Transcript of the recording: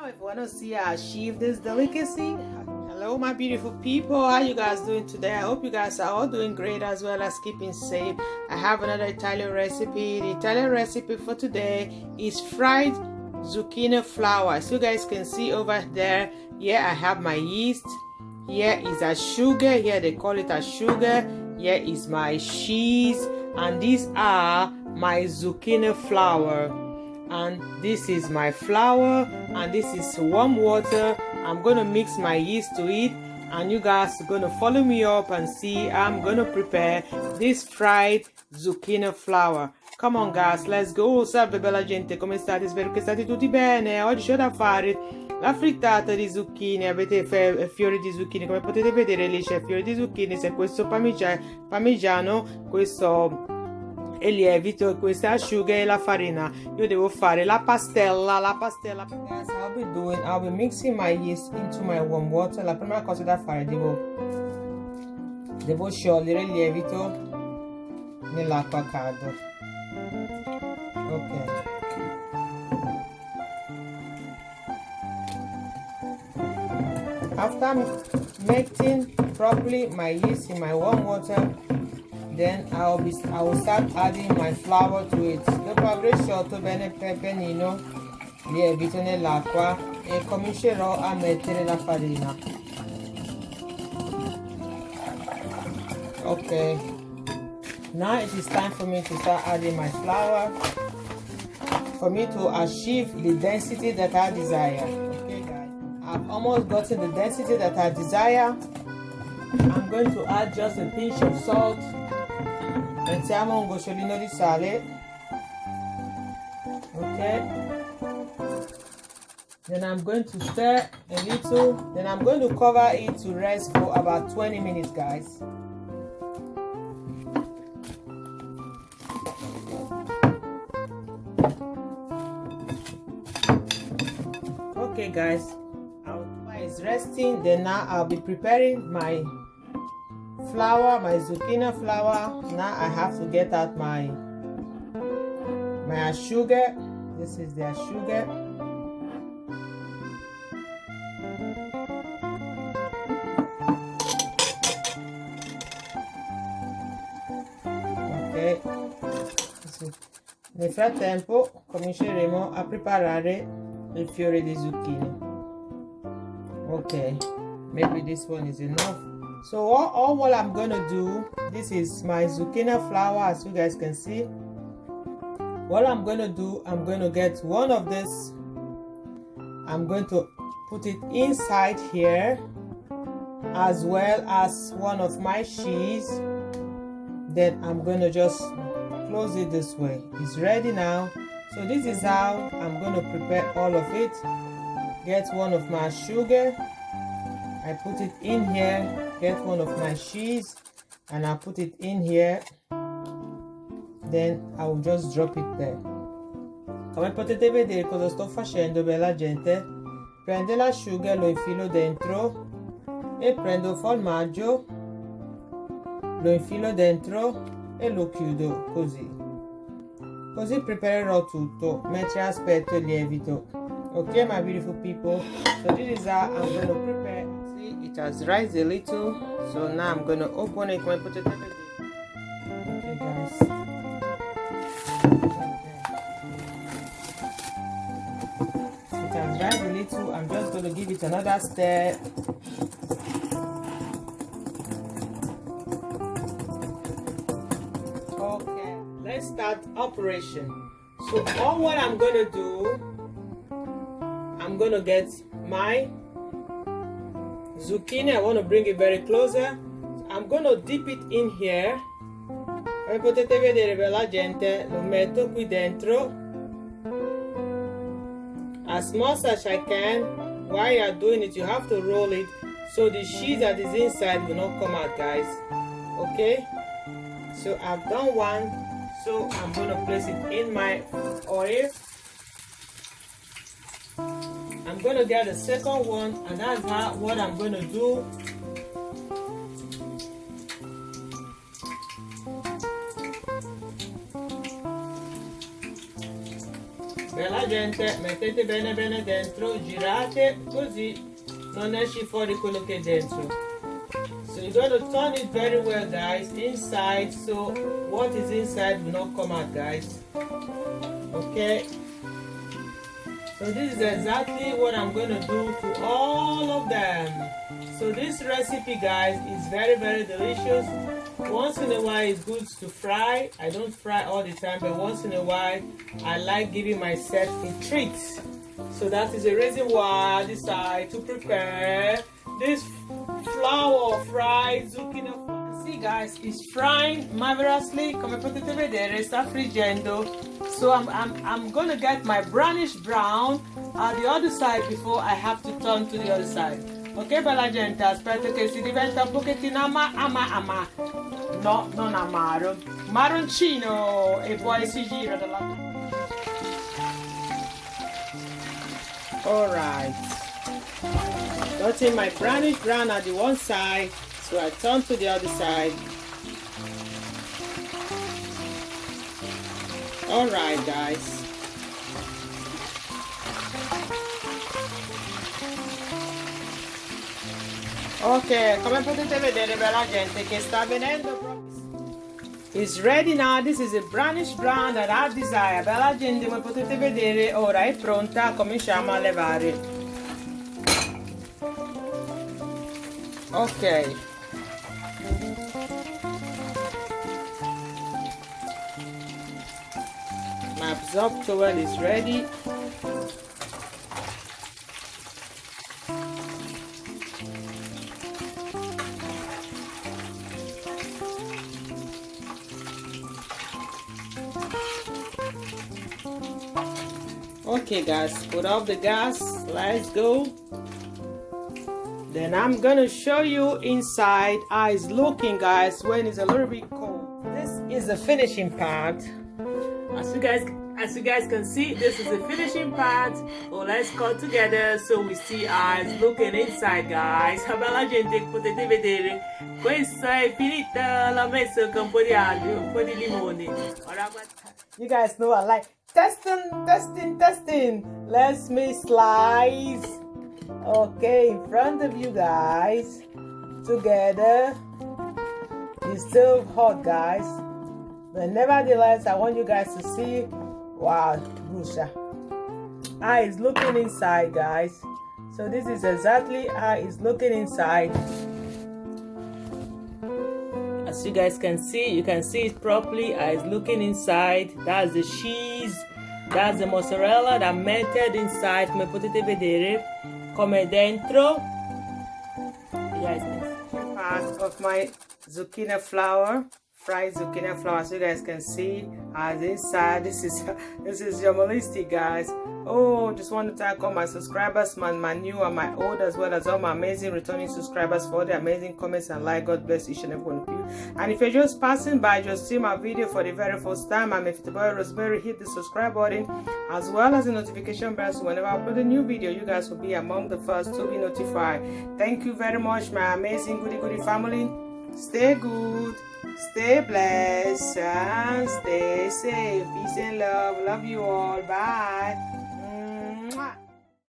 if you want to see how I achieve this delicacy. Hello my beautiful people, how you guys doing today? I hope you guys are all doing great as well as keeping safe. I have another Italian recipe. The Italian recipe for today is fried zucchini flour. As you guys can see over there, here I have my yeast. Here is a sugar. Here they call it a sugar. Here is my cheese, and these are my zucchini flour. And this is my flour, and this is warm water. I'm gonna mix my yeast to it, and you guys are gonna follow me up and see I'm gonna prepare this fried zucchini flour. Come on guys, let's go. Salve bella gente, come state? Spero che state tutti bene. Oggi c'ho da fare la frittata di zucchine. Avete fiori di zucchine, come potete vedere lì c'è fiori di zucchine, c'è questo parmigiano, questo e lievito, questa asciuga e la farina. Io devo fare la pastella. Guys, I'll be mixing my yeast into my warm water. La prima cosa da fare, devo sciogliere il lievito nell'acqua calda. Ok. After mixing properly my yeast in my warm water, then I will start adding my flour to it. Dopo aver sciolto bene benino il lievito nell'acqua, e comincerò a mettere la farina. Ok, now it is time for me to start adding my flour, for me to achieve the density that I desire. Okay guys, I've almost gotten the density that I desire. I'm going to add just a pinch of salt. Mettiamo un gocciolino di sale. Ok, then I'm going to stir a little, then I'm going to cover it to rest for about 20 minutes guys. Okay guys, our flour is resting. Then now I'll be preparing my flour, my zucchini flour. Now I have to get out my sugar. This is the sugar. Ok, nel frattempo cominceremo a preparare il fiore di zucchine. Ok, maybe this one is enough. So all what I'm gonna do, this is my zucchini flour, as you guys can see. What I'm gonna do, I'm gonna get one of this, I'm going to put it inside here, as well as one of my cheese. Then I'm gonna just close it this way. It's ready now. So this is how I'm gonna prepare all of it. Get one of my sugar, I put it in here. Get one of my cheese and I'll put it in here, then I will just drop it there. Come potete vedere cosa sto facendo, bella gente. Prendo l'asciuga, lo infilo dentro e prendo il formaggio, lo infilo dentro e lo chiudo così. Così preparerò tutto mentre aspetto il lievito. Ok my beautiful people, so this is how I'm going to prepare. See, it has rised a little, so now I'm going to open it. Come potete vedere. Okay guys, it has rised a little. I'm just going to give it another stir. Okay, let's start operation. So all what I'm going to do, I'm going to get my zucchini. I want to bring it very closer. I'm going to dip it in here. Come potete vedere bella gente, lo metto qui dentro as much as I can. While you are doing it, you have to roll it so the cheese that is inside will not come out guys. Okay, so I've done one, so I'm going to place it in my oil. I'm going to get the second one, and that's what I'm going to do. Bella gente, mettete bene bene dentro, girate così non esce fuori quello che è dentro. So you're going to turn it very well, guys, inside, so what is inside will not come out, guys. Okay, so this is exactly what I'm going to do to all of them. So this recipe, guys, is very delicious. Once in a while it's good to fry. I don't fry all the time, but once in a while I like giving myself a treat. So that is the reason why I decided to prepare this flour fried zucchini. See, guys, it's frying marvelously. Come potete vedere, sta friggendo. So I'm gonna get my brownish brown at the other side before I have to turn to the other side. Ok, bella gente, aspetto che si diventa un pochettino no, non amaro, marroncino, e poi si gira dall'altro. Alright, got my brownish brown at the one side, so I turn to the other side. Alright, guys. Ok, come potete vedere, bella gente, che sta venendo proprio. It's ready now. This is a brownish brown that I desire. Bella gente, come potete vedere, ora è pronta. Cominciamo a levare. Ok. My absorb towel is ready. Okay, guys, put off the gas. Let's go. Then I'm gonna show you inside how it's looking, guys, when it's a little bit cold. This is the finishing part. As you guys can see, this is the finishing part. Oh, let's cut together so we see how it's looking inside, guys. Bella gente, potete vedere, questa è finita. L'ho messo con un po' di aglio, un po' di limone. You guys know I like testing. Let me slice. Okay, in front of you guys, together. It's still hot, guys, but nevertheless I want you guys to see. Wow, Rusha, how it's looking inside, guys. So this is exactly how it's looking inside. As you guys can see, you can see it properly how it's looking inside. That's the cheese, that's the mozzarella that melted inside. Come potete vedere, come dentro. You guys can see part of my zucchini flour, fried zucchini flour. So you guys can see as inside. This is your molistic, guys. Oh, just want to thank all my subscribers, my new and my old, as well as all my amazing returning subscribers for the amazing comments and like. God bless each and every one of you. And if you're just passing by, just see my video for the very first time, I'm Boy Rosemary. Hit the subscribe button as well as the notification bell, so whenever I upload a new video, you guys will be among the first to be notified. Thank you very much, my amazing goody family. Stay good, stay blessed, and stay safe. Peace and love. Love you all. Bye.